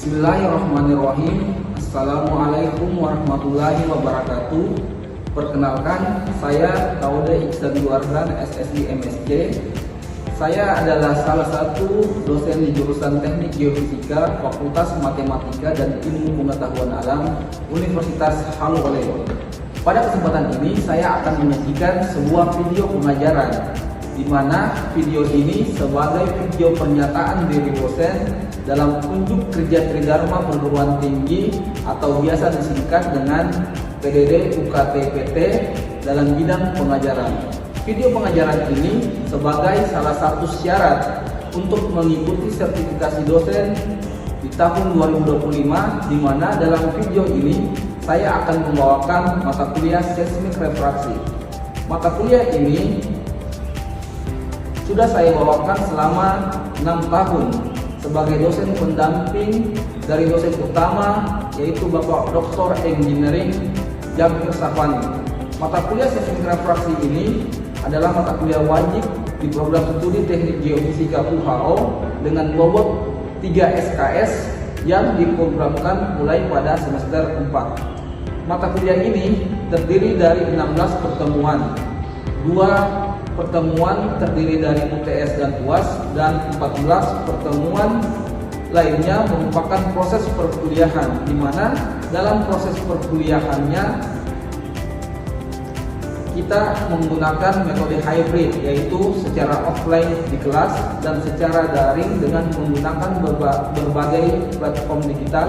Bismillahirrahmanirrahim. Assalamualaikum warahmatullahi wabarakatuh. Perkenalkan, saya Taude Iksan Duardan, SSI MSc. Saya adalah salah satu dosen di jurusan Teknik Geofisika, Fakultas Matematika dan Ilmu Pengetahuan Alam, Universitas Haluoleo. Pada kesempatan ini, saya akan menyajikan sebuah video pengajaran, di mana video ini sebagai video pernyataan diri dosen dalam unjuk kerja Tridharma Perguruan Tinggi atau biasa disingkat dengan PDD UKT-PT dalam bidang pengajaran. Video pengajaran ini sebagai salah satu syarat untuk mengikuti sertifikasi dosen di tahun 2025, di mana dalam video ini saya akan membawakan mata kuliah seismik refraksi. Mata kuliah ini sudah saya bawakan selama 6 tahun sebagai dosen pendamping dari dosen utama, yaitu Bapak Dr. Engineering Jamil Safani. Mata kuliah seismik refraksi ini adalah mata kuliah wajib di program studi Teknik Geofisika UHO dengan bobot 3 SKS yang diprogramkan mulai pada semester 4. Mata kuliah ini terdiri dari 16 pertemuan. 2 pertemuan terdiri dari UTS dan UAS, dan 14 pertemuan lainnya merupakan proses perkuliahan, di mana dalam proses perkuliahannya kita menggunakan metode hybrid, yaitu secara offline di kelas dan secara daring dengan menggunakan berbagai platform digital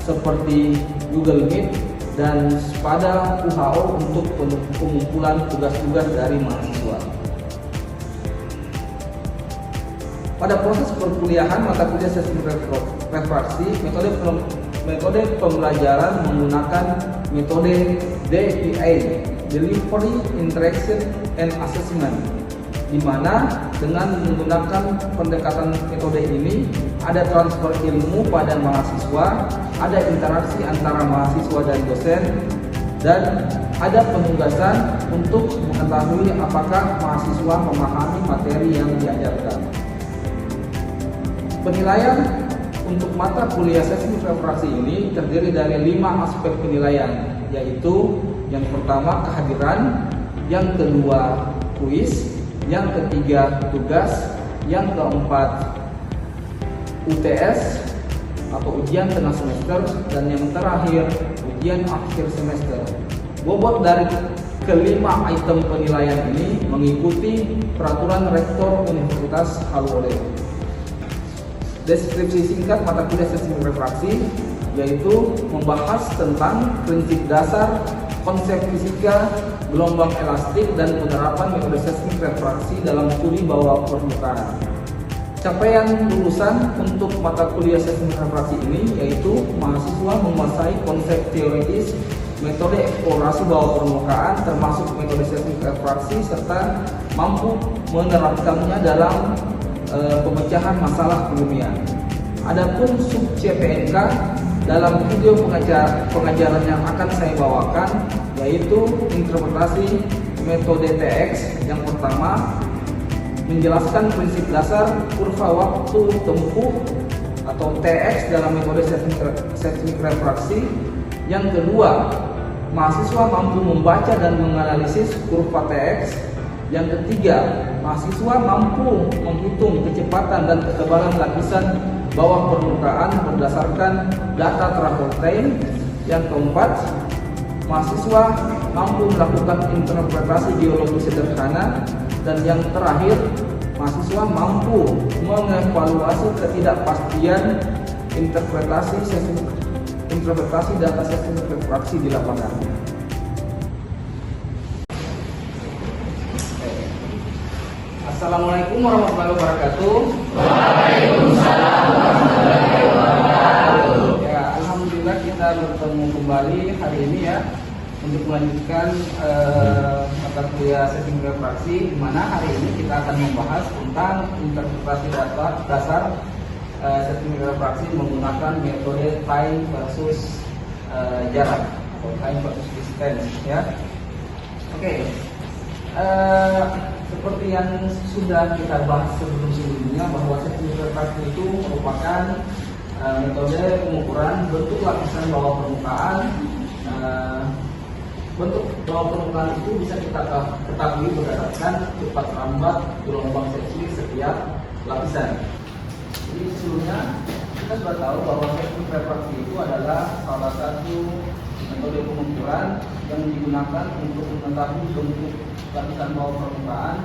seperti Google Meet dan pada UHO untuk pengumpulan tugas-tugas dari mahasiswa. Pada proses perkuliahan mata kuliah seismik refraksi, metode pembelajaran menggunakan metode DIA, Delivery, Interaction, and Assessment, di mana dengan menggunakan pendekatan metode ini ada transfer ilmu pada mahasiswa, ada interaksi antara mahasiswa dan dosen, dan ada penugasan untuk mengetahui apakah mahasiswa memahami materi yang diajarkan. Penilaian untuk mata kuliah seismik refraksi ini terdiri dari 5 aspek penilaian, yaitu yang pertama kehadiran, yang kedua kuis, yang ketiga tugas, yang keempat UTS atau ujian tengah semester, dan yang terakhir ujian akhir semester. Bobot dari kelima item penilaian ini mengikuti peraturan Rektor Universitas Haluoleo. Deskripsi singkat mata kuliah seismik refraksi yaitu membahas tentang prinsip dasar, konsep fisika, gelombang elastik, dan penerapan metode seismik refraksi dalam studi bawah permukaan. Capaian lulusan untuk mata kuliah seismik refraksi ini yaitu mahasiswa menguasai konsep teoritis, metode eksplorasi bawah permukaan termasuk metode seismik refraksi, serta mampu menerapkannya dalam pemecahan masalah ilmiah. Adapun sub CPNK dalam video pengajaran yang akan saya bawakan yaitu interpretasi metode TX. Yang pertama, menjelaskan prinsip dasar kurva waktu tempuh atau TX dalam metode seismik refraksi. Yang kedua, mahasiswa mampu membaca dan menganalisis kurva TX. Yang ketiga, mahasiswa mampu menghitung kecepatan dan ketebalan lapisan bawah permukaan berdasarkan data Trafontaine. Yang keempat, mahasiswa mampu melakukan interpretasi geologi sederhana. Dan yang terakhir, mahasiswa mampu mengevaluasi ketidakpastian interpretasi data seismik refraksi di lapangan. Assalamualaikum warahmatullahi wabarakatuh. Waalaikumsalam warahmatullahi wabarakatuh. Ya, alhamdulillah kita bertemu kembali hari ini ya untuk melanjutkan mata kuliah seismik refraksi, di mana hari ini kita akan membahas tentang interpretasi data dasar seismik refraksi menggunakan metode time versus jarak atau time versus distance ya. Oke. Seperti yang sudah kita bahas sebelumnya bahwa seismik refraksi itu merupakan Metode pengukuran bentuk lapisan bawah permukaan. Bentuk bawah permukaan itu bisa kita ketahui berdasarkan cepat lambat gelombang seksi setiap lapisan. Jadi sebelumnya kita sudah tahu bahwa teknik refraksi itu adalah salah satu metode pengukuran yang digunakan untuk mengetahui bentuk lapisan bawah permukaan.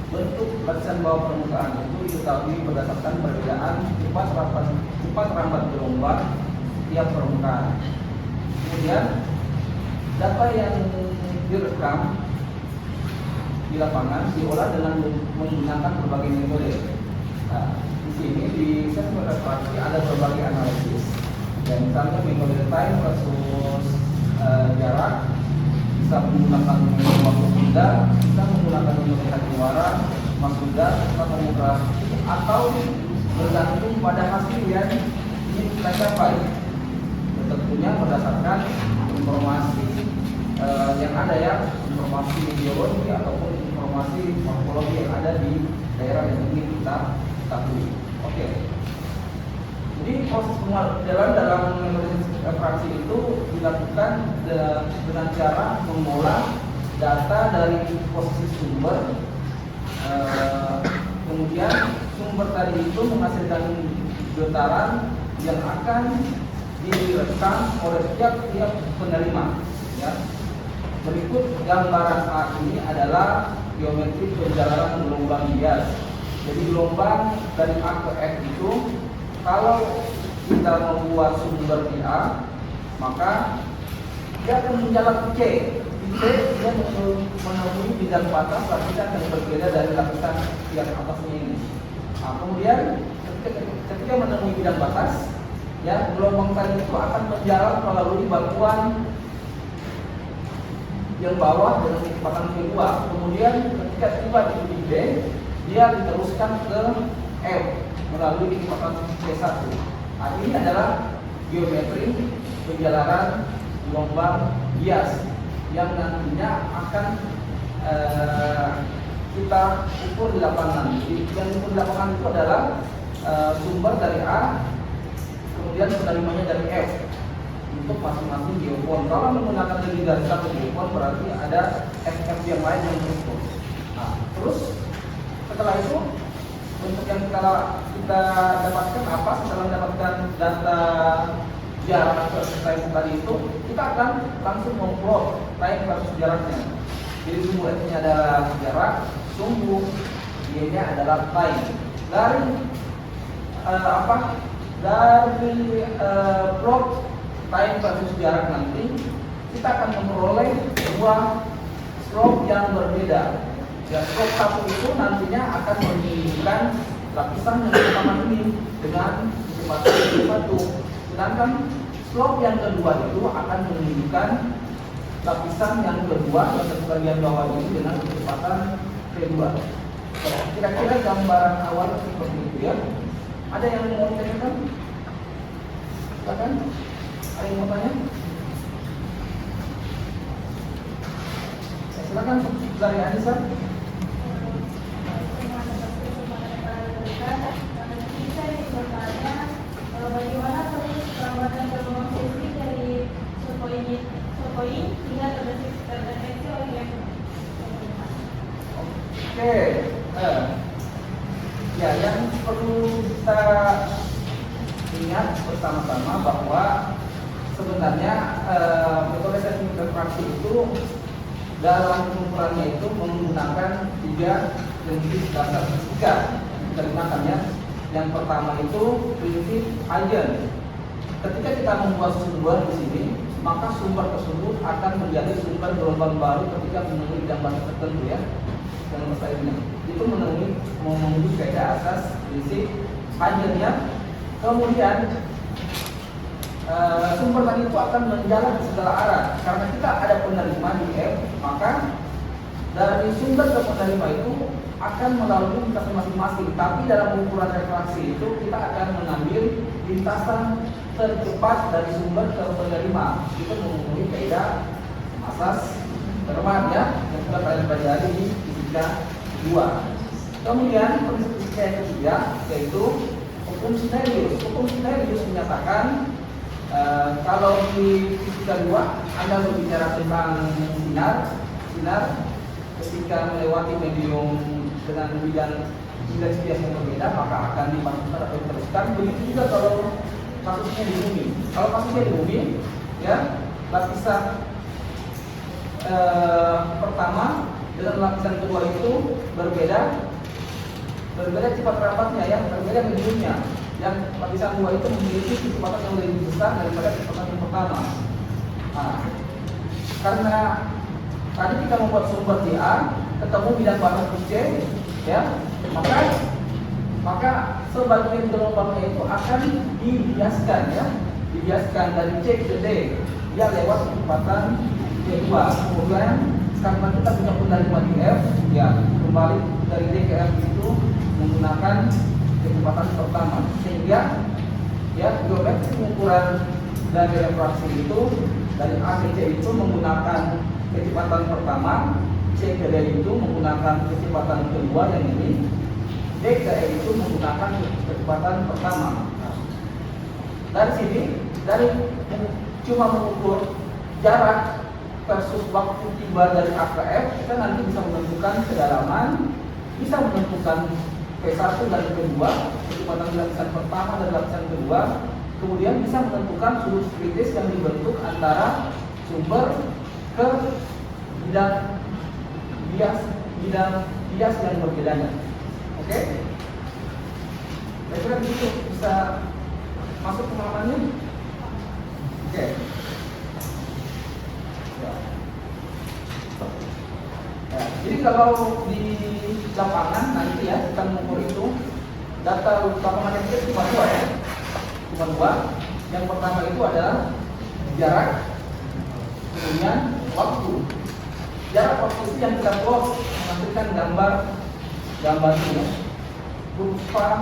Bentuk lapisan bawah permukaan itu diketahui berdasarkan perbedaan cepat lambat gelombang tiap permukaan. Kemudian data yang direkam di lapangan diolah dengan menggunakan berbagai metode. Nah, di sini di sensor refraksi ada berbagai analisis. Dan misalnya metode time versus jarak, bisa menggunakan waktu benda, bisa menggunakan metode hadiwara, masuda, tomografi, atau bergantung pada hasil yang ingin kita capai. Tentunya berdasarkan informasi yang ada, ya, informasi geologi ataupun informasi morfologi yang ada di daerah yang ingin kita ketahui. Oke. Jadi proses pengambilan dalam metode refraksi itu dilakukan dengan cara mengolah data dari posisi sumber, kemudian sumber tadi itu menghasilkan getaran yang akan direkam oleh tiap penerima. Ya. Berikut gambaran A ini adalah geometri perjalanan gelombang bias. Jadi gelombang dari A ke F itu, kalau kita membuat sumber di A, maka dia akan menjalar ke C. Di C dia menemui bidang batas lapisan yang berbeda dari lapisan yang atasnya ini. Nah, kemudian ketika menemui bidang batas, ya, gelombang tadi itu akan menjalar melalui batuan yang bawah dengan kecepatan V2. Kemudian ketika tiba di B, dia diteruskan ke F melalui kecepatan V1. Nah, ini adalah geometri penjalaran gelombang bias yang nantinya akan kita ukur di lapangan. Jadi yang diukur di lapangan itu adalah sumber dari A, kemudian penerimanya dari F untuk masing-masing geopon. Kalau menggunakan lebih dari satu geopon, berarti ada FF yang lain yang terus. Nah, terus setelah itu bentuk yang kita dapatkan apa? Setelah mendapatkan data jarak versus time tadi itu, kita akan langsung memplot time versus jaraknya. Jadi sumbu X-nya adalah jarak, sumbu Y-nya adalah time. Dari plot time versus jarak nanti, kita akan memperoleh sebuah slope yang berbeda. Ya, slope satu itu nantinya akan menunjukkan lapisan yang pertama ini dengan kecepatan V1. Sedangkan slope yang kedua itu akan menunjukkan lapisan yang kedua yang bagian bawah ini dengan kecepatan V2. Kira-kira gambaran awal seperti itu, ya. Ada yang mau ditanyakan? Silakan. Ada yang mau tanya? Silakan, dari Anissa. Bagaimana proses perawatan gelombang seksi dari survey hingga terdeteksi oleh Oke, ya, yang perlu kita ingat bersama-sama bahwa sebenarnya metode teknik refraksi itu dalam pengukurannya itu menggunakan 3 prinsip dasar fisika. Terjemahkannya, yang pertama itu prinsip Eigen. Ketika kita membuat sumber di sini, maka sumber tersebut akan menjadi sumber gelombang baru ketika menemui bidang batas tertentu, ya. Yang ini itu memenuhi kaidah asas prinsip Eigen, ya. Kemudian sumber tadi itu akan menjalar di segala arah. Karena kita ada penerima di F, maka dari sumber ke penerima itu akan melalui lintasan masing-masing. Tapi dalam ukuran refraksi itu kita akan mengambil lintasan tercepat dari sumber ke penerima. Itu memenuhi kaidah asas Fermat, ya, yang sudah kalian pelajari di fisika 2. Kemudian prinsip fisika yang ketiga yaitu hukum Snellius. Hukum Snellius menyatakan kalau di fisika 2 Anda berbicara tentang sinar ketika melewati medium dengan bidang intensitas yang berbeda maka akan dipanaskan atau diteruskan. Begitu juga kalau kasusnya di bumi. Kalau kasusnya di bumi, ya lapisan pertama dengan lapisan kedua itu berbeda cepat rapatnya, ya berbeda mediumnya. Yang lapisan 2 itu memiliki kecepatan yang lebih besar daripada kecepatan yang pertama. Nah, karena tadi kita membuat sumber di A, ketemu bidang panas di C, ya, maka sebagian gelombangnya itu akan dibiaskan, ya, dibiaskan dari C ke D, dia lewat kecepatan D2. Kemudian karena kita punya pendaliman di F, ya, kembali dari D ke F itu menggunakan kecepatan pertama, sehingga ya geometri pengukuran dari refraksi itu dari A ke C itu menggunakan kecepatan pertama, C ke D itu menggunakan kecepatan kedua yang ini, D ke E itu menggunakan kecepatan pertama. Dari sini, dari cuma mengukur jarak versus waktu tiba dari A ke F, kita nanti bisa menentukan kedalaman, bisa menentukan P1 dan P2, kecepatan lapisan pertama dan lapisan kedua, kemudian bisa menentukan sudut kritis yang dibentuk antara sumber ke bidang bias yang berbedanya. Oke? Kira-kira begitu bisa masuk pemahamannya? Oke. Ya, jadi kalau di lapangan nanti ya kita mengukur itu data lapangan yang kita cuma dua, ya, cuma dua. Yang pertama itu adalah jarak, kemudian waktu. Jarak waktu itu yang kita plot menghasilkan gambar ini berupa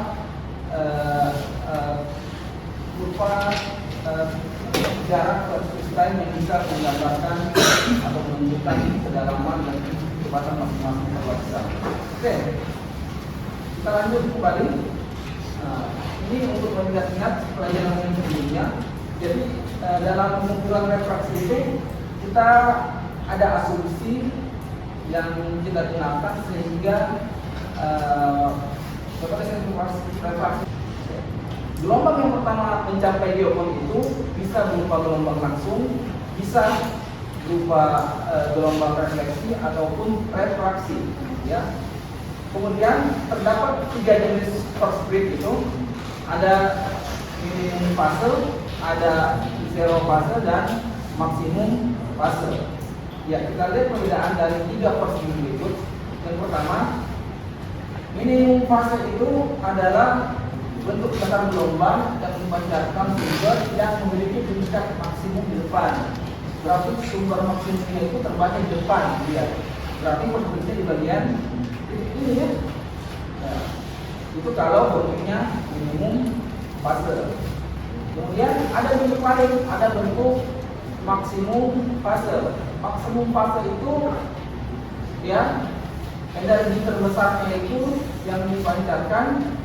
jarak versus time yang bisa menggambarkan atau menunjukkan kedalaman dan kecepatan masing-masing lapisan. Oke, kita lanjut kembali. Ini untuk mengingat-ingat pelajaran yang sebelumnya. Jadi dalam pengukuran refraksi itu kita ada asumsi yang kita gunakan sehingga refraksi gelombang yang pertama mencapai diopon itu bisa berupa gelombang langsung, bisa berupa gelombang refleksi ataupun refraksi, ya. Kemudian terdapat 3 jenis first break itu, ada minimum fase, ada zero fase dan maksimum fase. Ya, kita lihat perbedaan dari 3 first break berikut. Yang pertama, minimum fase itu adalah bentuk datar gelombang yang memancarkan sumber yang memiliki puncak maksimum di depan. Berarti sumber maksimumnya itu terbanyak di depan, ya. Berarti posisinya di bagian ini, ya. Nah, itu kalau bentuknya minimum fase. Kemudian ada bentuk lain, ada bentuk maksimum fase. Maksimum fase itu, ya, energi terbesarnya itu yang dipancarkan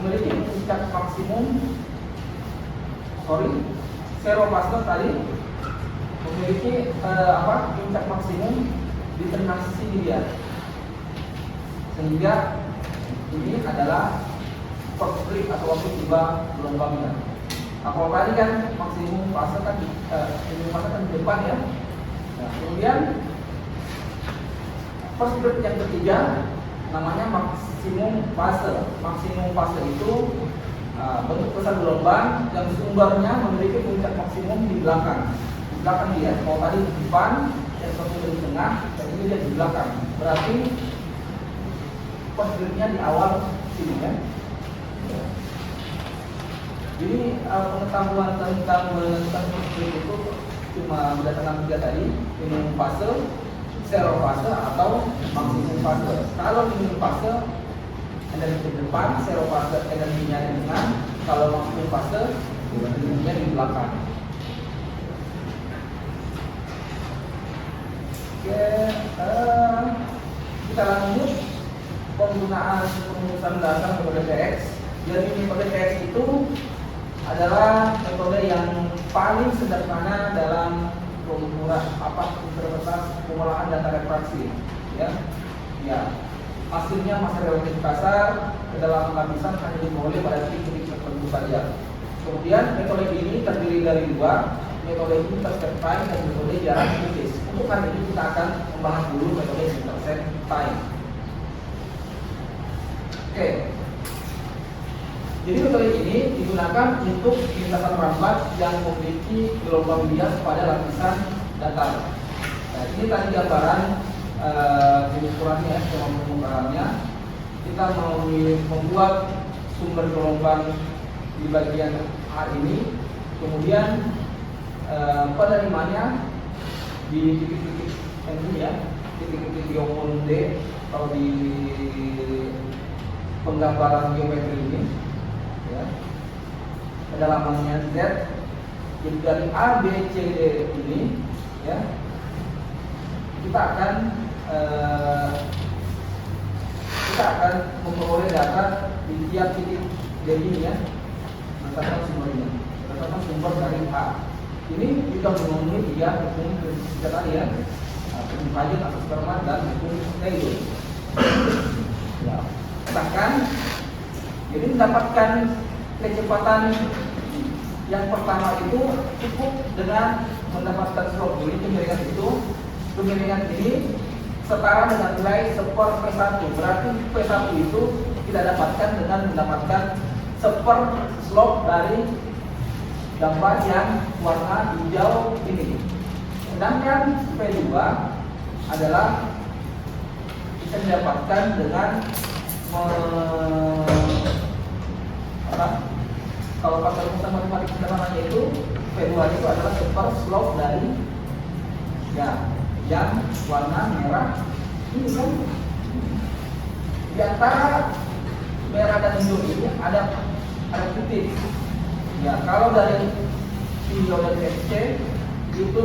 memiliki puncak maksimum, zero fase tadi memiliki puncak maksimum di tengah sini dia, sehingga ini adalah first break atau waktu tiba gelombangnya. Nah, kalau tadi kan maksimum fase kan di depan, ya. Nah, kemudian first break yang ketiga namanya maksimum fase. Maksimum fase itu bentuk besar gelombang yang sumbernya memiliki puncak maksimum di belakang. Di belakang dia, kalau tadi di depan, yang satu di tengah, dan ini dia di belakang. Berarti posisinya di awal sini, ya. Jadi pengetahuan tentang menentukan posisi itu cuma berdasarkan 3 tadi, minimum fase, zero fase atau maksimum fase. Kalau minimum fase energi di depan, zero fase energinya di tengah, kalau maksimum fase energinya di belakang. Oke, kita lanjut penggunaan perumusan dasar metode TX. Jadi metode TX itu adalah metode yang paling sederhana dalam pengolahan data refraksi. Ya, hasilnya masih relatif kasar, kedalaman lapisan hanya diperoleh pada titik-titik tertentu saja. Kemudian metode ini terdiri dari dua, metode intercept time dan metode jarak kritis. Untuk hari ini kita akan membahas dulu metode intercept time. Oke. Jadi metode ini digunakan untuk lintasan rambat yang memiliki gelombang bias pada lapisan datar. Nah, ini tadi gambaran ukurannya, cara pengukurannya. Kita mau membuat sumber gelombang di bagian A ini, kemudian penerimanya di titik-titik ini ya, titik-titik diomon D atau di penggambaran geometri ini ya. Kedalamannya Z. Jadi dari A, B, C, D ini ya, kita akan memperoleh data di tiap titik D ini ya, berdasarkan sumbernya, berdasarkan sumber dari A. Ini juga memenuhi tiga hukum fisika tadi ya, hukum Paget, asas Fermat, dan hukum Taylor. Ya. Bahkan jadi mendapatkan kecepatan yang pertama itu cukup dengan mendapatkan slope ini, kemiringan ini setara dengan nilai 1/P1. Berarti P1 itu kita dapatkan dengan mendapatkan 1/, slope dari gambar yang warna hijau ini. Sedangkan P2 adalah bisa didapatkan dengan kalau pakai rumus matematik sederhananya itu P2 itu adalah 1/, slope dari ya yang warna merah ini kan. Di antara merah dan hijau ini ada titik. Ya, kalau dari hijau dan FC itu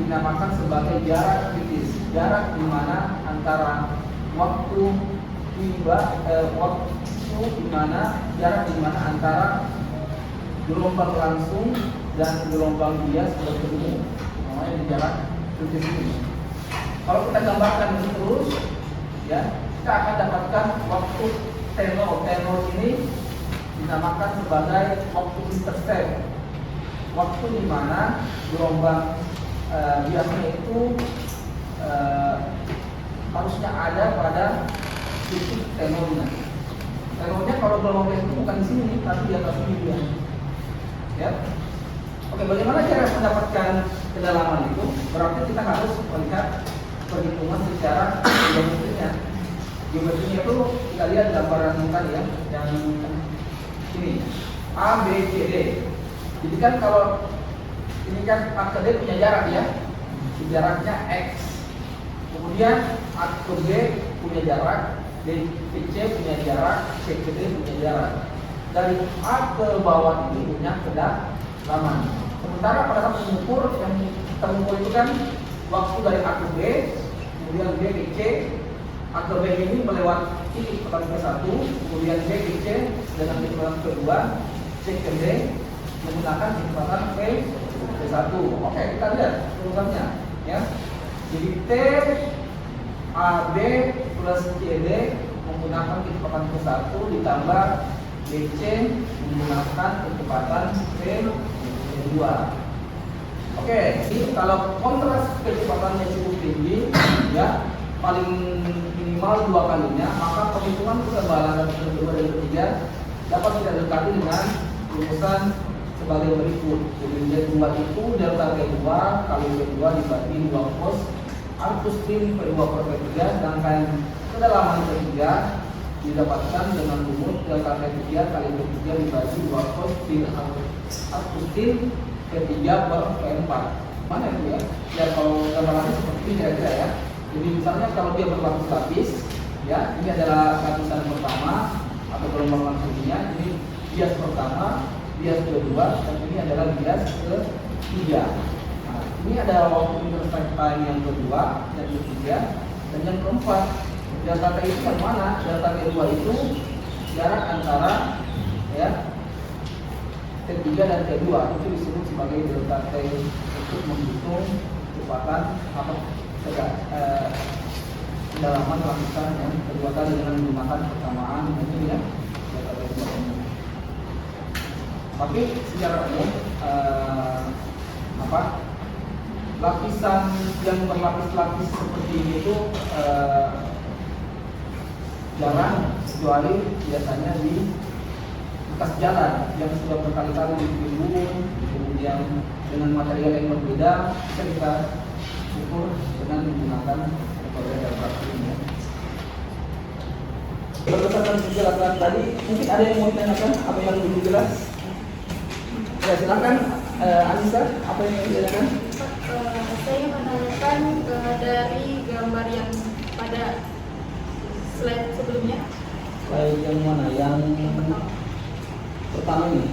dinamakan sebagai jarak kritis. Jarak di mana antara waktu jarak di mana antara gelombang langsung dan gelombang bias bertemu, namanya di jarak kritis ini. Kalau kita gambarkan ini terus, ya, kita akan dapatkan waktu tenor ini dinamakan sebagai waktu intercept. Waktu di mana gelombang biasnya itu harusnya ada pada titik tenornya. Tenornya kalau gelombang bias itu bukan di sini, tapi di atas ini dia. Ya. Oke, bagaimana cara mendapatkan kedalaman itu? Berarti kita harus melihat perhitungan secara geometrinya. Geometrinya itu kita lihat gambaran tadi ya, yang ini A, B, C, D. Jadi kan kalau ini kan A ke D punya jarak ya, jaraknya X. Kemudian A ke B punya jarak, D ke C punya jarak, C ke D punya jarak. Dari A ke bawah ini punya kedalaman. Sementara pada saat mengukur, yang terukur itu kan waktu dari A ke B, kemudian B ke C, A ke B ini melewati kecepatan P1, kemudian B ke C dengan kecepatan P2, C ke D menggunakan kecepatan P1. Oke, kita lihat urutannya ya. Jadi T AB plus CD menggunakan kecepatan P1 ditambah DC menggunakan kecepatan P2. Oke, ini kalau kontras kecepatannya cukup tinggi ya, paling minimal 2 kalinya, maka perhitungan ketebalan dari kedua dan ketiga dapat kita dekati dengan rumusan sebagai berikut. Jadi Z2 itu delta P2 kali P2 dibagi 2 cos alpus sin P2 per P3, sedangkan kedalaman P3 didapatkan dengan rumus delta P3 kali P3 dibagi 2 cos sin alpus sin P3 per P4. Mana itu ya? Ya kalau gambarannya seperti ini kira-kira ya. Jadi misalnya kalau dia berlapis-lapis ya, ini adalah lapisan pertama atau gelombang langsungnya, ini bias pertama, bias kedua, dan ini adalah bias ketiga. Nah, ini adalah waktu intercept time yang kedua, yang ketiga, dan yang keempat. Delta T itu yang mana? Delta T2 itu jarak antara ya T3 dan T2 itu disebut sebagai delta T untuk menghitung kecepatan kedalaman lapisan yang kedua kali dengan menggunakan persamaan mungkin ya delta T2 ini. Tapi secara umum lapisan yang berlapis-lapis seperti ini itu jarang, kecuali biasanya di bekas jalan yang sudah berkali-kali ditimbun, kemudian dengan material yang berbeda bisa kita ukur dengan menggunakan metode refraksi ini. Berdasarkan penjelasan tadi, mungkin ada yang mau ditanyakan apa yang belum jelas? Ya silakan, Anissa, apa yang mau ditanyakan? Saya menanyakan dari gambar yang pada slide sebelumnya. Slide yang mana? Yang pertama ini.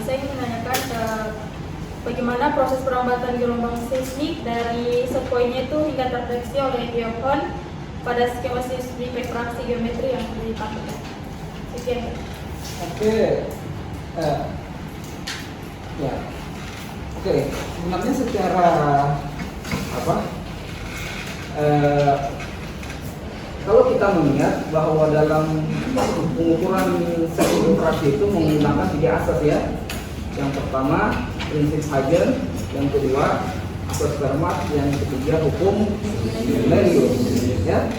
Saya ingin menanyakan bagaimana proses perambatan gelombang seismik dari set point-nya itu hingga terdeteksi oleh geofon pada skema seismik refraksi geometri yang ditampilkan. Sekian. Oke. Ya. Oke, sebenarnya secara kalau kita melihat bahwa dalam pengukuran seismik refraksi itu menggunakan 3 asas ya. Yang pertama prinsip Hagen, yang kedua asas Fermat, yang ketiga hukum Lerius ya.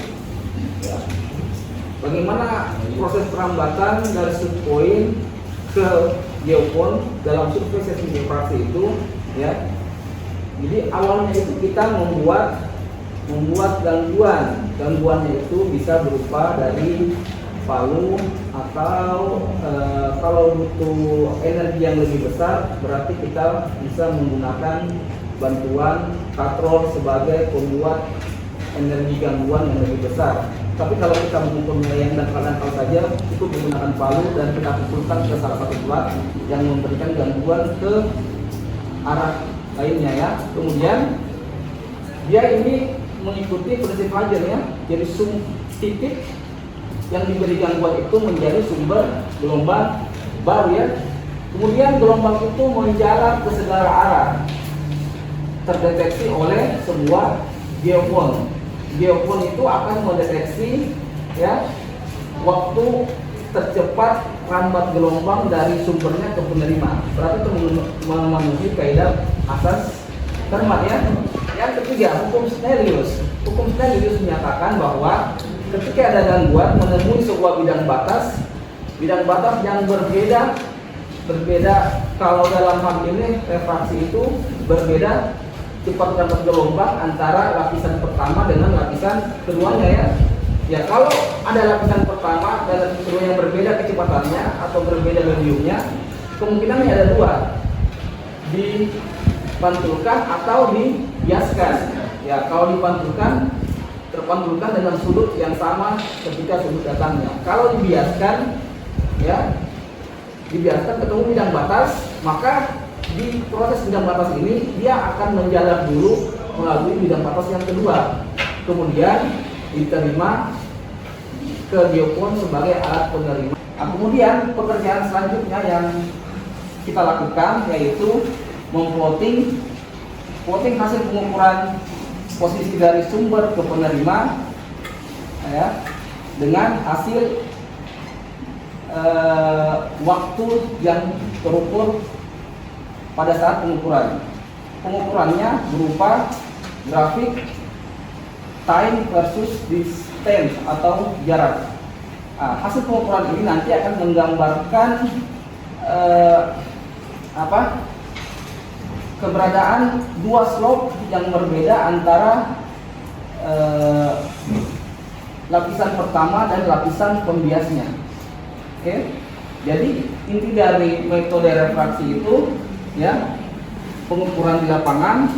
Bagaimana proses perambatan dari set point ke geofon dalam survei seismik refraksi itu ya. Jadi awalnya itu kita membuat gangguannya itu bisa berupa dari palu atau kalau butuh energi yang lebih besar berarti kita bisa menggunakan bantuan katrol sebagai pembuat energi gangguan yang lebih besar. Tapi kalau kita mengukurnya yang dangkal-dangkal saja cukup menggunakan palu dan kita pukulkan ke salah satu plat yang memberikan gangguan ke arah lainnya ya. Kemudian dia ini mengikuti prinsip Hagen ya. Jadi titik yang diberi gangguan itu menjadi sumber gelombang baru ya. Kemudian gelombang itu menjalar ke segala arah, terdeteksi oleh sebuah geofon. Geofon itu akan mendeteksi ya waktu tercepat rambat gelombang dari sumbernya ke penerima. Berarti itu memenuhi kaidah asas Fermat ya. Yang ketiga, hukum Snellius. Hukum Snellius menyatakan bahwa ketika ada gangguan menemui sebuah bidang batas yang berbeda kalau dalam hal ini refraksi itu berbeda cepat rambat gelombang antara lapisan pertama dengan lapisan keduanya ya. Ya kalau ada lapisan pertama dan kedua yang berbeda kecepatannya atau berbeda mediumnya, kemungkinannya ada 2, dipantulkan atau dibiaskan. Ya kalau dipantulkan terpantulkan dengan sudut yang sama ketika sudut datangnya. Kalau dibiaskan ya ketemu bidang batas, maka di proses bidang batas ini dia akan menjalar dulu melalui bidang batas yang kedua, kemudian diterima ke geofon sebagai alat penerima. Nah, kemudian pekerjaan selanjutnya yang kita lakukan yaitu memplotting hasil pengukuran posisi dari sumber ke penerima ya, dengan hasil waktu yang terukur pada saat pengukuran. Pengukurannya berupa grafik time versus distance atau jarak. Nah, hasil pengukuran ini nanti akan menggambarkan keberadaan 2 slope yang berbeda antara lapisan pertama dan lapisan pembiasnya. Oke. Jadi inti dari metode refraksi itu ya, pengukuran di lapangan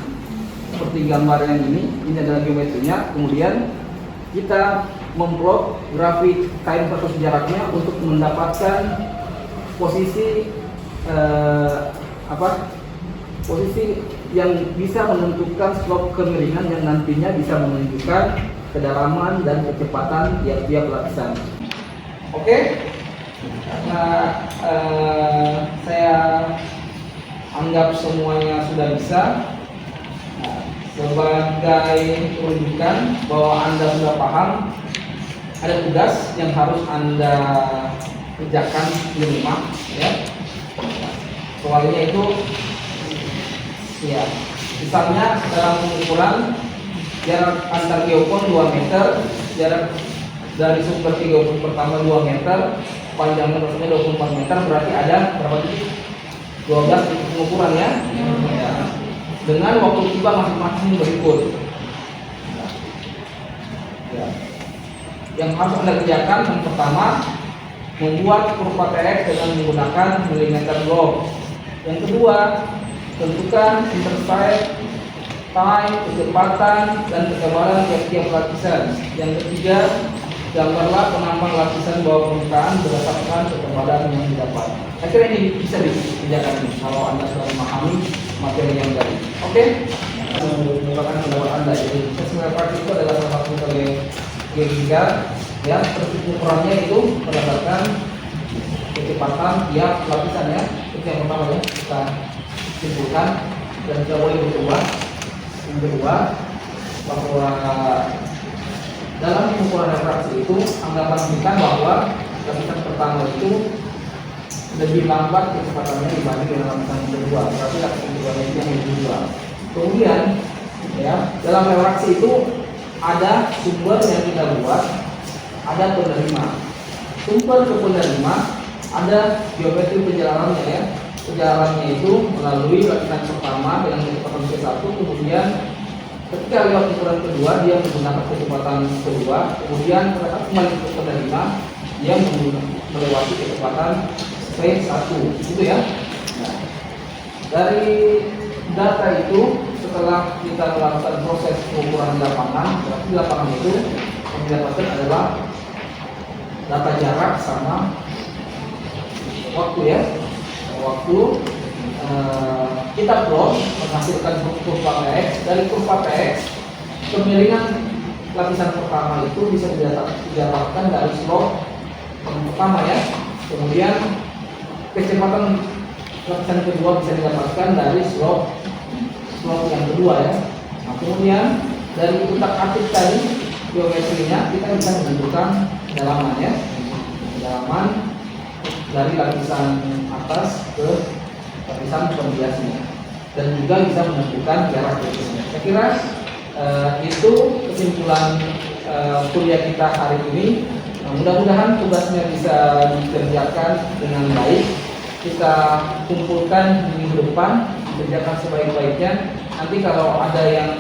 seperti gambar yang ini adalah geometrinya, kemudian kita memplot grafik time versus jaraknya untuk mendapatkan posisi posisi yang bisa menentukan slope kemiringan yang nantinya bisa menunjukkan kedalaman dan kecepatan tiap lapisan. Oke. Nah, anggap semuanya sudah bisa. Nah, sebagai rujukan bahwa Anda sudah paham, ada tugas yang harus Anda kerjakan di rumah, ya. Soalnya itu, ya, misalnya dalam pengukuran jarak antar geopon 2 meter, jarak dari sumber ke geopon pertama 2 meter, panjangnya maksudnya 24 meter, berarti ada berapa titik? 12 titik pengukuran, ya. Ya. Dengan waktu tiba masing-masing berikut. Ya. Yang harus Anda kerjakan yang pertama, membuat kurva TX dengan menggunakan milimeter block. Yang kedua, tentukan intercept, time, kecepatan, dan ketebalan tiap-tiap lapisan. Yang ketiga, gambarlah penambang lapisan bawah permukaan berdasarkan ketebalan yang didapat. Akhirnya ini bisa dikerjakan kalau Anda sudah memahami materi yang tadi. Oke? Merupakan pendapat Anda. Jadi sebenarnya praktik itu adalah salah satu G3, ya. Ukurannya itu berdasarkan kecepatan tiap lapisan, ya. Itu yang pertama, ya, kita simpulkan dan tidak boleh berubah. Yang kedua, bahwa dalam pengukuran refraksi itu Anda pastikan bahwa lapisan pertama itu lebih lambat kecepatannya dibanding dengan lapisan yang kedua. Berarti lapisan kedua itu yang lebih kedua. Kemudian, ya, dalam refraksi itu ada sumber yang kita buat, ada penerima. Sumber ke penerima ada geometri perjalanannya, ya. Perjalanannya itu melalui lapisan pertama dengan kecepatan V1, kemudian ketika lewat ukuran kedua dia menggunakan kecepatan kedua, kemudian kembali ke penerima dia melewati kecepatan V1, gitu, ya. Nah, dari data itu setelah kita melakukan proses pengukuran di lapangan, berarti di lapangan itu yang didapatkan adalah data jarak sama waktu, ya. Waktu kita plot menghasilkan kurva TX. Dari kurva TX, kemiringan lapisan pertama itu bisa didapatkan dari slope yang pertama, ya. Kemudian kecepatan lapisan kedua bisa didapatkan dari slope yang kedua, ya. Nah, kemudian dari utak-atik tadi geometrinya kita bisa menentukan kedalamannya, kedalaman dari lapisan atas ke lapisan pembiasnya, dan juga bisa menentukan jarak berikutnya. Saya kira itu kesimpulan kuliah kita hari ini. Mudah-mudahan tugasnya bisa dikerjakan dengan baik. Kita kumpulkan minggu depan, dikerjakan sebaik-baiknya. Nanti kalau ada yang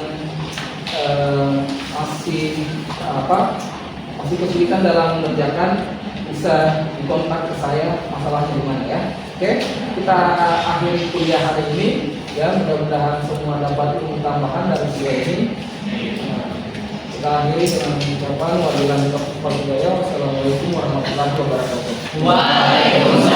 masih kesulitan dalam mengerjakan, bisa dikontak ke saya masalahnya di mana, ya. Oke, kita akhiri kuliah hari ini, ya. Mudah-mudahan semua dapat ilmu tambahan dari kuliah ini. Kita akhiri dengan ucapan wabillahi taufiq wal hidayah. Wassalamualaikum warahmatullahi wabarakatuh. Waalaikumsalam.